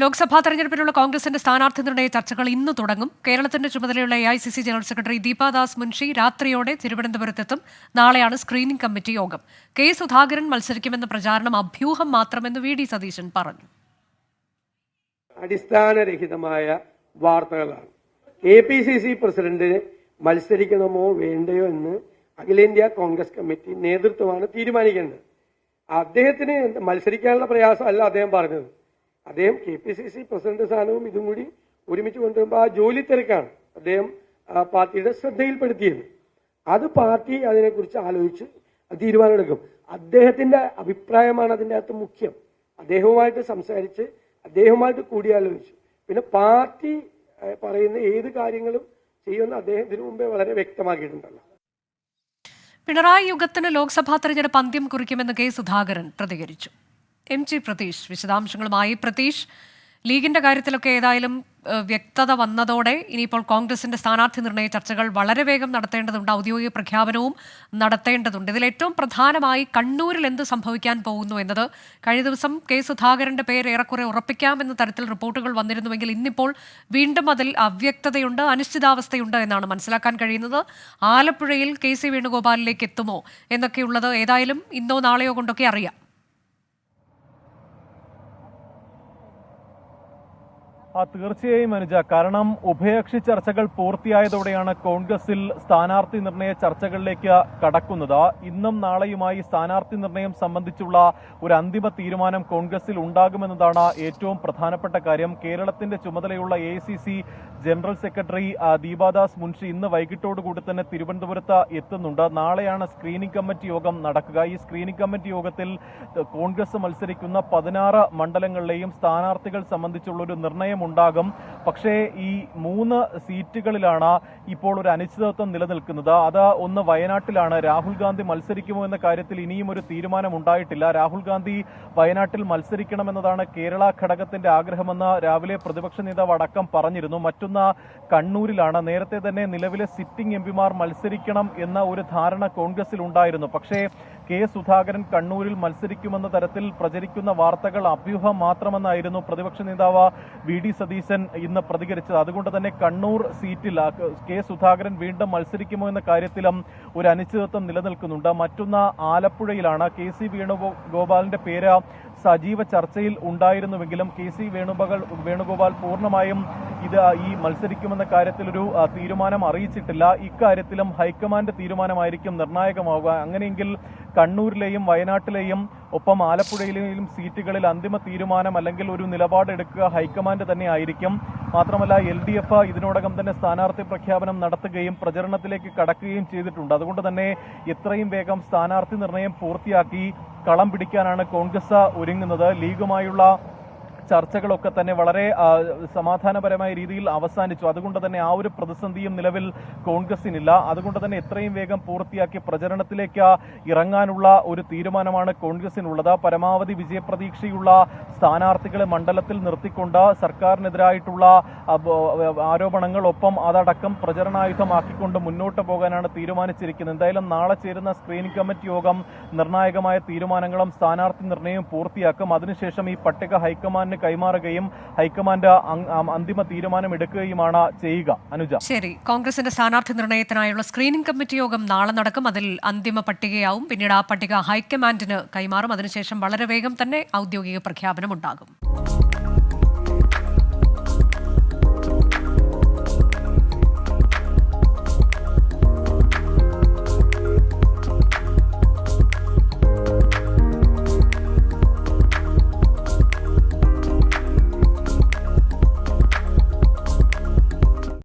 ലോക്സഭാ തെരഞ്ഞെടുപ്പിനുള്ള കോൺഗ്രസിന്റെ സ്ഥാനാർത്ഥി നിർണയ ചർച്ചകൾ ഇന്ന് തുടങ്ങും. കേരളത്തിന്റെ ചുമതലയുള്ള AICC general secretary Deepa Das Munshi രാത്രിയോടെ തിരുവനന്തപുരത്തെത്തും. നാളെയാണ് സ്ക്രീനിംഗ് കമ്മിറ്റി യോഗം. കെ സുധാകരൻ മത്സരിക്കുമെന്ന പ്രചാരണം അഭ്യൂഹം മാത്രമെന്ന് VD സതീശൻ പറഞ്ഞു. അടിസ്ഥാനരഹിതമായ വാർത്തകളാണ്. APCC പ്രസിഡന്റിന് മത്സരിക്കണമോ വേണ്ടയോ എന്ന് അഖിലേന്ത്യാ കോൺഗ്രസ് കമ്മിറ്റി നേതൃത്വമാണ് തീരുമാനിക്കേണ്ടത്. അദ്ദേഹത്തിന് മത്സരിക്കാനുള്ള പ്രയാസമല്ല അദ്ദേഹം പറഞ്ഞത്. അദ്ദേഹം KPCC പ്രസിഡന്റ് സ്ഥാനവും ഇതും കൂടി ഒരുമിച്ച് കൊണ്ടുവരുമ്പോൾ ആ ജോലി തിരക്കാണ് അദ്ദേഹം പാർട്ടിയുടെ ശ്രദ്ധയിൽപ്പെടുത്തിയത്. അത് പാർട്ടി അതിനെക്കുറിച്ച് ആലോചിച്ച് തീരുമാനമെടുക്കും. അദ്ദേഹത്തിന്റെ അഭിപ്രായമാണ് അതിൻ്റെ അകത്ത് മുഖ്യം. അദ്ദേഹവുമായിട്ട് സംസാരിച്ച് അദ്ദേഹവുമായിട്ട് കൂടിയാലോചിച്ചു. പിന്നെ പാർട്ടി പറയുന്ന ഏത് കാര്യങ്ങളും ചെയ്യുമെന്ന് അദ്ദേഹം ഇതിനു മുമ്പേ വളരെ വ്യക്തമാക്കിയിട്ടുണ്ടല്ലോ. പിണറായി യുഗത്തിന് ലോക്സഭാ തെരഞ്ഞെടുപ്പ് അന്ത്യം കുറിക്കുമെന്ന് കെ സുധാകരൻ പ്രതികരിച്ചു. MG പ്രതീഷ് വിശദാംശങ്ങളുമായി. പ്രതീഷ്, ലീഗിന്റെ കാര്യത്തിലൊക്കെ ഏതായാലും വ്യക്തത വന്നതോടെ ഇനിയിപ്പോൾ കോൺഗ്രസിന്റെ സ്ഥാനാർത്ഥി നിർണയ ചർച്ചകൾ വളരെ വേഗം നടത്തേണ്ടതുണ്ട്. ഔദ്യോഗിക പ്രഖ്യാപനവും നടത്തേണ്ടതുണ്ട്. ഇതിൽ ഏറ്റവും പ്രധാനമായി കണ്ണൂരിൽ എന്ത് സംഭവിക്കാൻ പോകുന്നു എന്നത്. കഴിഞ്ഞ ദിവസം കെ സുധാകരന്റെ പേര് ഏറെക്കുറെ ഉറപ്പിക്കാമെന്ന തരത്തിൽ റിപ്പോർട്ടുകൾ വന്നിരുന്നുവെങ്കിൽ ഇന്നിപ്പോൾ വീണ്ടും അതിൽ അവ്യക്തതയുണ്ട്, അനിശ്ചിതാവസ്ഥയുണ്ട് എന്നാണ് മനസ്സിലാക്കാൻ കഴിയുന്നത്. ആലപ്പുഴയിൽ KC വേണുഗോപാലിലേക്ക് എത്തുമോ എന്നൊക്കെയുള്ളത് ഏതായാലും ഇന്നോ നാളെയോ കൊണ്ടൊക്കെ അറിയാം. തീർച്ചയായും അനുജ, കാരണം ഉഭയകക്ഷി ചർച്ചകൾ പൂർത്തിയായതോടെയാണ് കോൺഗ്രസിൽ സ്ഥാനാർത്ഥി നിർണയ ചർച്ചകളിലേക്ക് കടക്കുന്നത്. ഇന്നും നാളെയുമായി സ്ഥാനാർത്ഥി നിർണയം സംബന്ധിച്ചുള്ള ഒരു അന്തിമ തീരുമാനം കോൺഗ്രസിൽ ഉണ്ടാകുമെന്നതാണ് ഏറ്റവും പ്രധാനപ്പെട്ട കാര്യം. കേരളത്തിന്റെ ചുമതലയുള്ള AICC general secretary Deepa Das Munshi ഇന്ന് വൈകിട്ടോടുകൂടി തന്നെ തിരുവനന്തപുരത്ത് എത്തുന്നുണ്ട്. നാളെയാണ് സ്ക്രീനിംഗ് കമ്മിറ്റി യോഗം നടക്കുക. ഈ സ്ക്രീനിംഗ് കമ്മിറ്റി യോഗത്തിൽ കോൺഗ്രസ് മത്സരിക്കുന്ന 16 മണ്ഡലങ്ങളിലെയും സ്ഥാനാർത്ഥികൾ സംബന്ധിച്ചുള്ള ഒരു നിർണയം ഉണ്ടാകും. പക്ഷേ ഈ 3 സീറ്റുകളിലാണ് ഇപ്പോൾ ഒരു അനിശ്ചിതത്വം നിലനിൽക്കുന്നത്. അത് ഒന്ന് വയനാട്ടിലാണ്. രാഹുൽ ഗാന്ധി മത്സരിക്കുമോ എന്ന കാര്യത്തിൽ ഇനിയും ഒരു തീരുമാനം ഉണ്ടായിട്ടില്ല. രാഹുൽ ഗാന്ധി വയനാട്ടിൽ മത്സരിക്കണമെന്നതാണ് കേരള ഘടകത്തിന്റെ ആഗ്രഹമെന്ന് രാവിലെ പ്രതിപക്ഷ നേതാവ് അടക്കം പറഞ്ഞിരുന്നു. മറ്റൊന്ന് കണ്ണൂരിലാണ്. നേരത്തെ തന്നെ നിലവിലെ സിറ്റിംഗ് MPമാർ മത്സരിക്കണം എന്ന ഒരു ധാരണ കോൺഗ്രസിൽ ഉണ്ടായിരുന്നു. പക്ഷേ കെ സുധാകരൻ കണ്ണൂരിൽ മത്സരിക്കുമെന്ന തരത്തിൽ പ്രചരിക്കുന്ന വാർത്തകൾ അഭ്യൂഹം മാത്രമെന്നായിരുന്നു പ്രതിപക്ഷ നേതാവ് VD സതീശൻ ഇന്ന് പ്രതികരിച്ചത്. അതുകൊണ്ട് തന്നെ കണ്ണൂർ സീറ്റിൽ കെ സുധാകരൻ വീണ്ടും മത്സരിക്കുമോ എന്ന കാര്യത്തിലും ഒരു അനിശ്ചിതത്വം നിലനിൽക്കുന്നുണ്ട്. മറ്റൊന്ന് ആലപ്പുഴയിലാണ്. KC വേണുഗോപാലിന്റെ പേര് സജീവ ചർച്ചയിൽ ഉണ്ടായിരുന്നുവെങ്കിലും KC വേണുഗോപാൽ പൂർണ്ണമായും ഈ മത്സരിക്കുമെന്ന കാര്യത്തിലൊരു തീരുമാനം അറിയിച്ചിട്ടില്ല. ഇക്കാര്യത്തിലും ഹൈക്കമാൻഡ് തീരുമാനമായിരിക്കും നിർണായകമാവുക. അങ്ങനെയെങ്കിൽ കണ്ണൂരിലെയും വയനാട്ടിലെയും ഒപ്പം ആലപ്പുഴയിലെയും സീറ്റുകളിൽ അന്തിമ തീരുമാനം അല്ലെങ്കിൽ ഒരു നിലപാടെടുക്കുക ഹൈക്കമാൻഡ് തന്നെ ആയിരിക്കും. മാത്രമല്ല LDF ഇതിനോടകം തന്നെ സ്ഥാനാർത്ഥി പ്രഖ്യാപനം നടത്തുകയും പ്രചരണത്തിലേക്ക് കടക്കുകയും ചെയ്തിട്ടുണ്ട്. അതുകൊണ്ട് തന്നെ എത്രയും വേഗം സ്ഥാനാർത്ഥി നിർണയം പൂർത്തിയാക്കി കളം പിടിക്കാനാണ് കോൺഗ്രസ് ഒരുങ്ങുന്നത്. ലീഗുമായുള്ള ചർച്ചകളൊക്കെ തന്നെ വളരെ സമാധാനപരമായ രീതിയിൽ അവസാനിച്ചു. അതുകൊണ്ട് തന്നെ ആ ഒരു പ്രതിസന്ധിയും നിലവിൽ കോൺഗ്രസിനില്ല. അതുകൊണ്ട് തന്നെ എത്രയും വേഗം പൂർത്തിയാക്കി പ്രചരണത്തിലേക്ക് ഇറങ്ങാനുള്ള ഒരു തീരുമാനമാണ് കോൺഗ്രസിനുള്ളത്. പരമാവധി വിജയപ്രതീക്ഷയുള്ള സ്ഥാനാർത്ഥികളെ മണ്ഡലത്തിൽ നിർത്തിക്കൊണ്ട് സർക്കാരിനെതിരായിട്ടുള്ള ആരോപണങ്ങൾ ഒപ്പം അതടക്കം പ്രചരണായുധമാക്കിക്കൊണ്ട് മുന്നോട്ട് പോകാനാണ് തീരുമാനിച്ചിരിക്കുന്നത്. എന്തായാലും നാളെ ചേരുന്ന സ്ക്രീനിംഗ് കമ്മിറ്റി യോഗം നിർണായകമായ തീരുമാനങ്ങളും സ്ഥാനാർത്ഥി നിർണയവും പൂർത്തിയാക്കും. അതിനുശേഷം ഈ പട്ടിക ഹൈക്കമാൻഡിന് കൈമാറുകയും ഹൈക്കമാൻഡ് അന്തിമ തീരുമാനം എടുക്കുകയുമാണ് ചെയ്യുക. അനുജ, ശരി. കോൺഗ്രസിന്റെ സ്ഥാനാർത്ഥി നിർണയത്തിനായുള്ള സ്ക്രീനിംഗ് കമ്മിറ്റി യോഗം നാളെ നടക്കും. അതിൽ അന്തിമ പട്ടികയാവും. പിന്നീട് ആ പട്ടിക ഹൈക്കമാൻഡിന് കൈമാറും. അതിനുശേഷം വളരെ വേഗം തന്നെ ഔദ്യോഗിക പ്രഖ്യാപനം ഉണ്ടാകും.